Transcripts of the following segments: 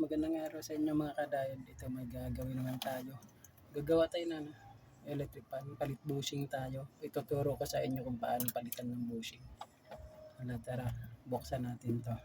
magandang araw sa inyo mga kadayon. Dito may gagawin naman tayo. Gagawa tayo ng electric fan, palit bushing tayo. Ituturo ko sa inyo kung paano palitan ng bushing. Tara, buksan natin to.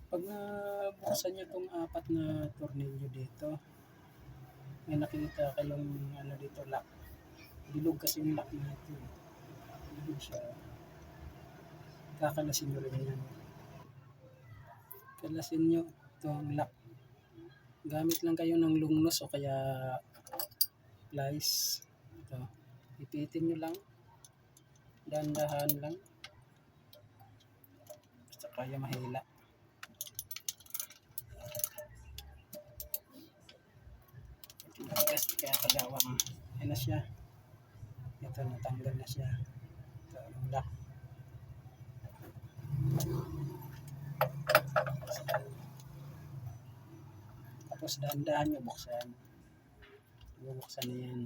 Pag nabuksan nyo itong apat na tornilyo dito, may nakita kayong dito, lock. Bilog kasi yung lock natin. Bilog siya. Kakalasin nyo rin yan. Kalasin nyo itong lock. Gamit lang kayo ng lungnos o kaya plies. Ito. Ipitin nyo lang. Dandahan lang. Basta kaya mahila. Kaya tagawang na siya. Ito, natanggal na siya. Ito, yung lock. Tapos dahan-dahan nyo buksan. Bubuksan na yan.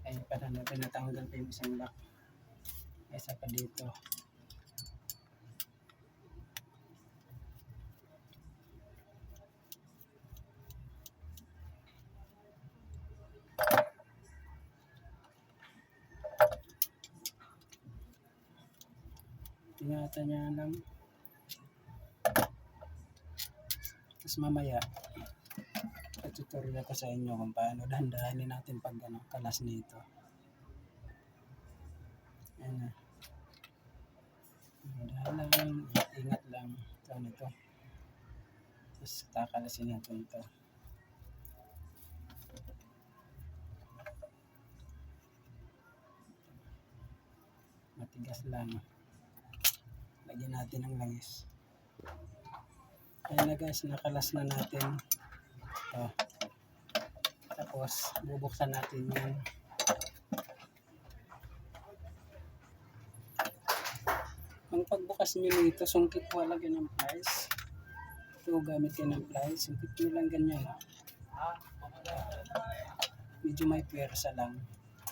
Ay, parang natanggal pa yung isang lock. Ay, isa pa dito. Ingatan niya lang. Tapos mamaya, tutorial ko sa inyo kung paano dahan-dahanin natin pag kalas nito. Ayan na. Dahan lang, ingat lang. Ito nito. Tapos kakalasin natin ito. Matigas lang. Lagyan natin ng langis. Ayan na guys, nakalas na natin. Ito. Tapos bubuksan natin yan. Ang pagbukas nyo nito, sungkit mo lagyan ng plies. Ito, gamit kayo ng plies. Sungkit nyo lang ganyan. Medyo may pwersa lang.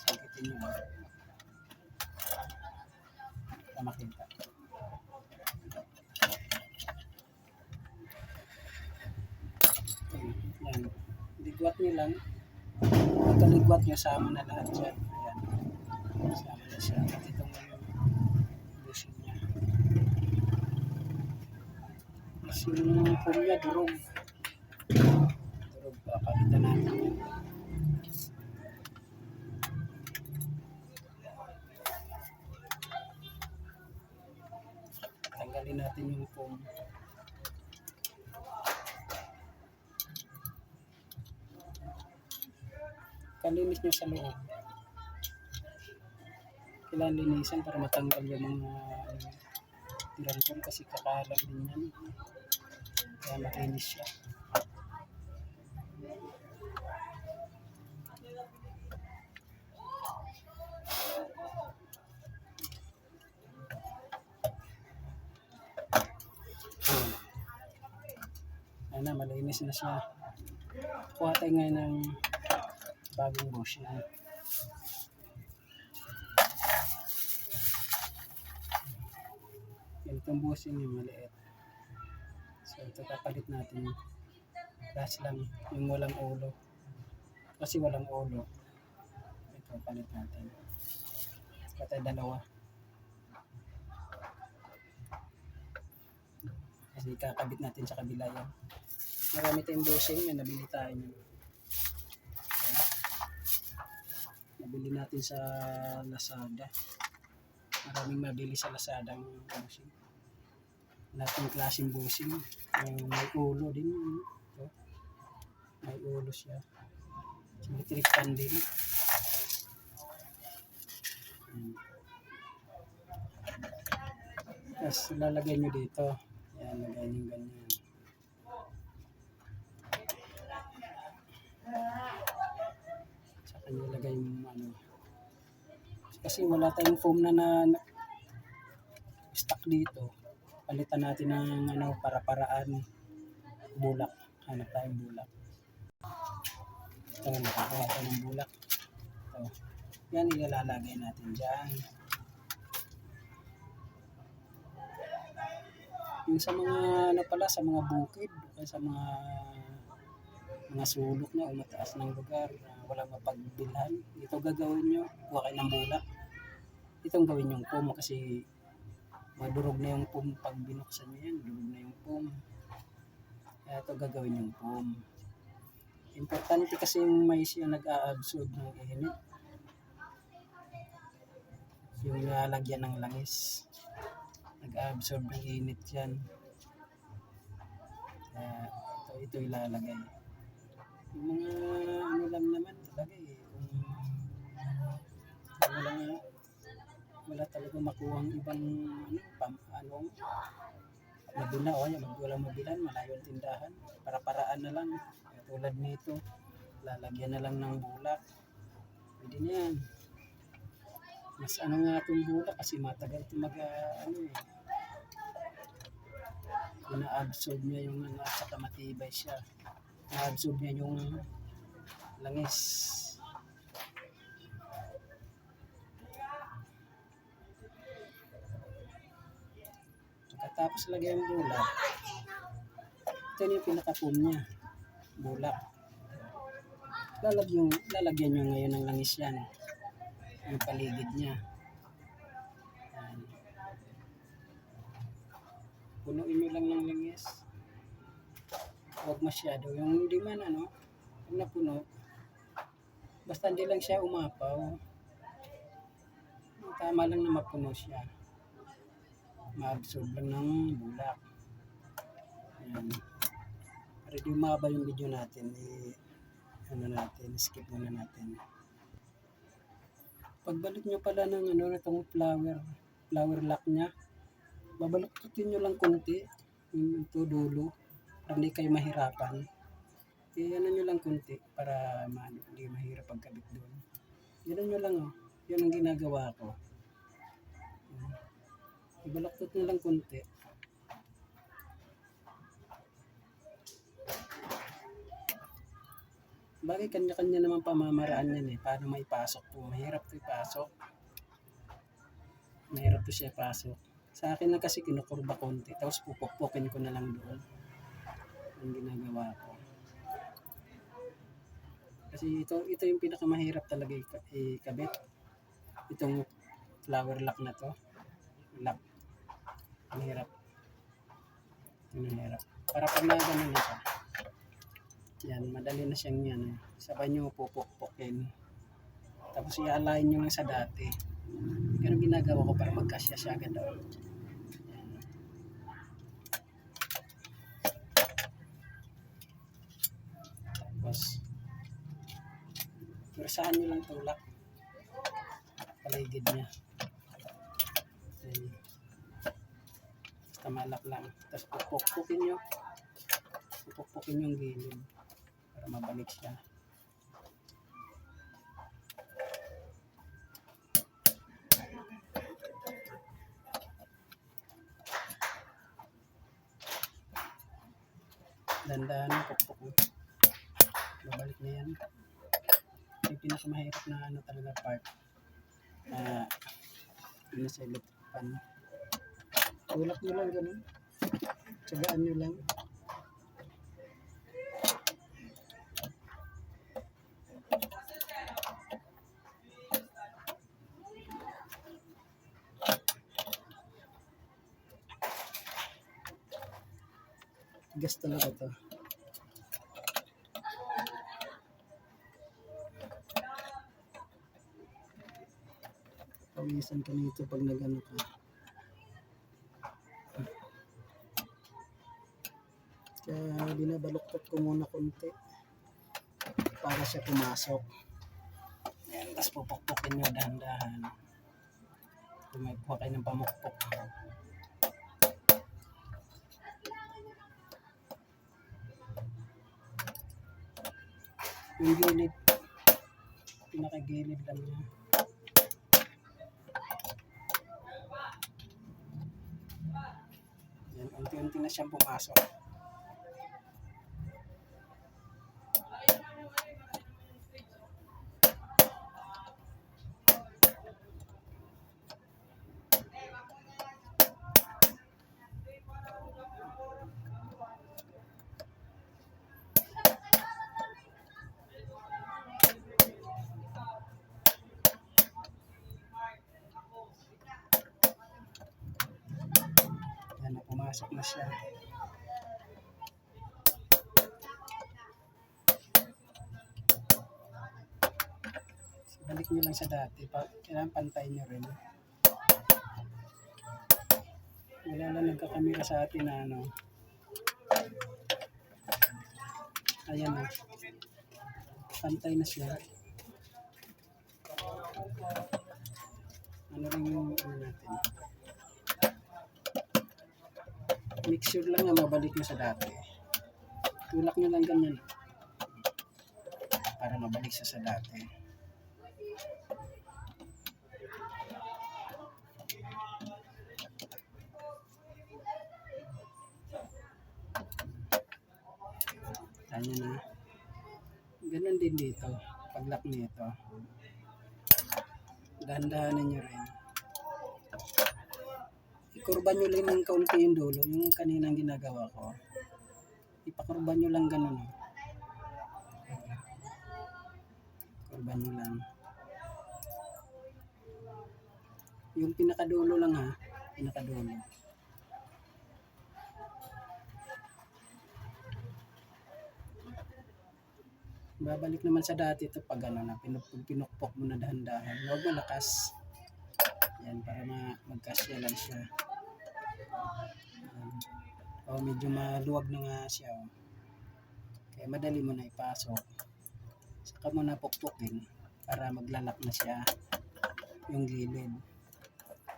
Sungkitin nyo lang. Para makita. Yan. Ligwat nyo lang. Pagkaligwat nyo, sama na lahat dyan. Ayan. Sama na siya. At itong bushing niya. Kasi yung pumya, durog. Durog pa. Palitan natin yan. Tanggalin natin yung foam. Kalinis nyo sa loob. Kailangan linisan para matanggal yung mga tirangkol kasi kakalag din yan. Kaya malinis siya. Ayan na, malinis na siya. Kuha tayo ngayon ng bagong bushing. Itong bushing yung maliit. So ito kapalit natin. Dash lang yung walang ulo. Kasi walang ulo. Ito palit natin. Patay dalawa. Kasi kakabit natin sa kabila yan. Marami tayong bushing na nabili tayo. Nabili natin sa Lazada. Maraming mabili sa Lazada ang bushing. Lahat ng klaseng bushing. May ulo din. Ito. May ulo siya. Electric fan din. Tapos lalagay nyo dito. Yan, lagay nyo ganyan. Saka nyo lagay yung kasi wala tayong foam na stock dito. Palitan natin ng para-paraan. bulak. Hanap tayong bulak. Ito, nakakuha tayo ng bulak. Ito. Yan, ilalagay natin dyan. Yung sa mga, ano pala, sa mga bukid, sa mga sulok na o mataas ng lugar, walang mapagbilhan. Ito gagawin nyo, kuha kayo ng bulak. Itong gawin yung pum kasi madurog na yung pum pag binuksan nyo yan, durog na yung pum. Kaya ito gagawin yung pum. Importante kasi yung mais yung nag-a-absorb ng init. Yung lalagyan ng langis. Nag-a-absorb ng init yan. Kaya ito ilalagay. Yung mga ano lang naman talaga eh. Kung wala talaga makuhang ibang mabila o yan, walang mabilan, malayo ang tindahan. Para-paraan na lang. Tulad nito, lalagyan na lang ng bulak. Pwede na yan. Mas ano nga itong bulak kasi matagal ito ina-absorb niya yung at saka matibay siya. Na-absorb niya yung langis. Pagkatapos lagyan yung bulak, ito yung pinaka-foam niya. Bulak. Lalagyan nyo ngayon ng langis yan. Yung paligid niya. Yan. Punuin nyo lang ng langis. Huwag masyado. Yung hindi man huwag na puno. Basta hindi lang siya umapaw. Tama lang na mapuno siya. Ma-absorb lang ng bulak. Yan. Para di umaba yung video natin, skip muna natin. Pagbalik nyo pala ng itong flower lock nya, babaluktutin nyo lang konti, ito dulo, para hindi kayo mahirapan. Nyo lang konti, para hindi mahirap pagkabit doon. Yan nyo lang yan ang ginagawa ko. Ibaluktot nyo lang konti. Bagay kanya-kanya naman pamamaraan yan paano maipasok po. Mahirap ito ipasok. Mahirap ito siya ipasok. Sa akin lang kasi kinukurba konti. Tapos pupukpukin ko na lang doon. Ang ginagawa ko. Kasi ito yung pinakamahirap talaga ikabit. Itong flower lock na to. Lock. Mahirap. Mahirap. Para pag nagano na siya. Yan, madali na siyang yan. Sabay nyo pupukpukin. Tapos i-align nyo lang sa dati. Ganun ginagawa ko para magkasya siya agad daw. Tapos pirasahan nyo lang tulak. Paligid niya. Okay. Basta malak lang. Tapos pupukpukin nyo. Pupukpukin yung gilid. Para mabalik siya. Dandahan ang pukpuk mo. Babalik na yan. Yung pinakamahirap na talaga part. Yun sa electric pan. Tulak nyo lang ganun. Tsagaan nyo lang. Tigas talaga to. Pawisan ka nito pag nagano ka. Kaya binabaluktot ko muna konti para siya pumasok. Ayan, tapos pupukpukin nyo dahan-dahan. Kuha kayo ng pamukpok. Yung gilid, pinakagilid lang niya. Yan, unti-unti na siyang pumasok. pumasok na siya. Balik nyo lang sa dati. Kailangan pantay nyo rin. Wala lang nagkakamera sa atin na ano. Ayan o. Pantay na siya. Ano rin yung ano natin. Make sure lang na mabalik nyo sa dati. Tulak nyo lang ganyan. Para mabalik siya sa dati. Ayan na. Ganun din dito. Pag-lock nito. Dahan-dahanan nyo rin. Ikurban nyo lang ng kaunti yung dulo. Yung kaninang ginagawa ko. Ipakurban nyo lang ganun. Kurban nyo lang. Yung pinakadulo lang ha. Pinakadulo. Babalik naman sa dati ito pag ano na pinukpok mo na dahan-dahan. Huwag malakas. Yan para magkasya lang siya. Medyo maluwag na nga siya. Kaya madali mo na ipasok. Saka mo na pukpukin para maglalak na siya yung gilid.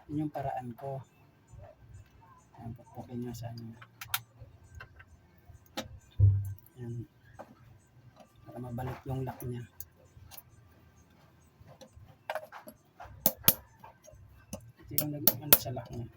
Yun yung paraan ko. Yan, pukpukin nyo sa ano. Yan. Para mabalik yung lock niya. Ito yung ano sa lock niya.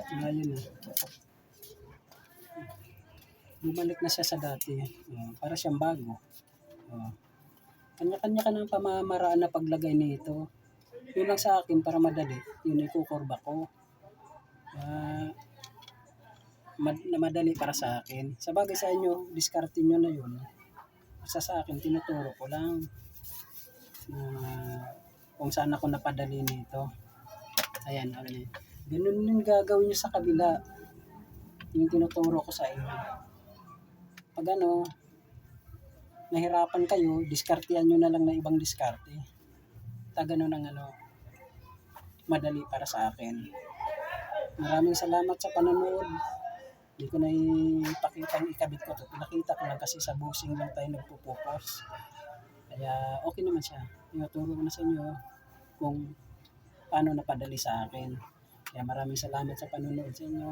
Ngayon na. Bumalik na siya sa dati. Para siyang bago. Kanya-kanya ka ng pamamaraan na paglagay nito. Yun lang sa akin para madali. Yun ikukurba ko. Madali para sa akin. Sa bagay sa inyo, discardin nyo na yun. Sa akin, tinuturo ko lang. Kung saan ako napadali nito. Ayan, ganun yung gagawin nyo sa kabila. Yung tinuturo ko sa inyo. Pag ano, nahirapan kayo, diskartehan nyo na lang na ibang diskarte. Ganun ang madali para sa akin. Maraming salamat sa panonood. Hindi ko na ipakita yung ikabit ko. Pinakita ko lang kasi sa bushing lang tayo nagpo-focus. Kaya okay naman siya. Tinuturo ko na sa inyo kung paano napadali sa akin. Kaya maraming salamat sa panonood sa inyo.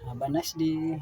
Have a nice day.